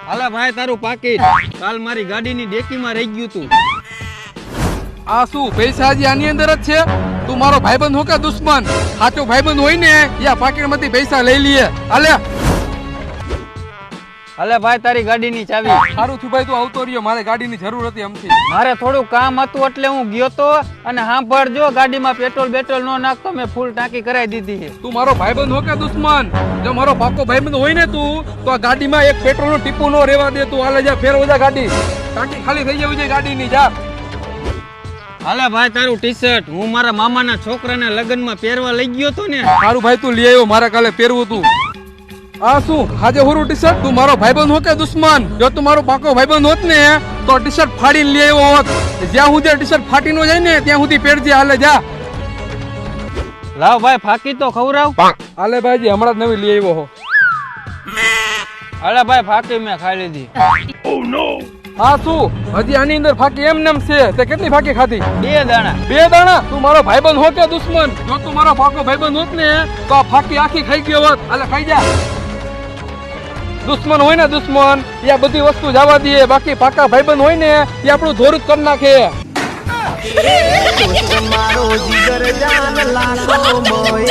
હાલે ભાઈ તારું પાકીટ કાલ મારી ગાડીની ડેકીમાં રહી ગયું તું. આ શું પૈસા હજી આની અંદર જ છે? તું મારો ભાઈબંધ હો કે દુશ્મન? સાચો ભાઈબંધ હોય ને યા પાકીટમાંથી પૈસા લઈ લઈએ. હાલે હાલે ભાઈ તારી ગાડીની ચાવી. સારું થયું ભાઈ તું આવતો રહ્યો, મારે ગાડીની જરૂર હતી એમથી. મારે થોડું કામ હતું એટલે હું ગયો તો. અને સાંભળજો, ગાડીમાં પેટ્રોલ નો નાખતો, મેં ફૂલ ટાંકી કરાવી દીધી છે. તું મારો ભાઈબંધ હો કે દુશ્મન? જો મારો પાકો ભાઈબંધ હોય ને તું તો આ ગાડીમાં એક પેટ્રોલનું ટીપું નો રહેવા દે. તું હાલે જા, ફેરવો જા ગાડી, ટાંકી ખાલી થઈ જવી જોઈએ ગાડીની. જા. હાલે ભાઈ તારું ટી શર્ટ હું મારા મામાના છોકરાના લગ્નમાં પહેરવા લઈ ગયો તો ને. સારું ભાઈ તું લઈ આવ્યો, મારે કાલે પહેરવું તું. આ શું હાજે હુરું ટી શર્ટ? તું મારો ભાઈબંધ હો કે દુશ્મન? જો તું મારો પાકો ભાઈબંધ હોત ને તો ટી શર્ટ ફાડીને લઈ આવ્યો હોત. જ્યાં સુધી ટી શર્ટ ફાટી ન જાય ને ત્યાં સુધી પહેરજે. હાલે જા. લાવ ભાઈ ફાકી તો ખવરાવ. હાલે ભાઈજી હમણાં જ નવી લઈ આવ્યો હો. હાલે ભાઈ ફાકી મેં ખાઈ લીધી. હા શું હજી આની અંદર ફાકી એમ નેમ છે? તે કેટલી ફાકી ખાધી? 2 દાણા. 2 દાણા? તું મારો ભાઈબંધ હો કે દુશ્મન? જો તું મારો પાકો ભાઈબંધ હોત ને તો આ ફાકી આખી ખાઈ ગયો હોત. હાલે ખાઈ જા. દુશ્મન હોય ને દુશ્મન એ બધી વસ્તુ જવા દે, બાકી પાકા ભાઈબંધ હોય ને એ આપણું ધોરું જ કરી નાખે. મારો જીગર જાન લાખો મોએ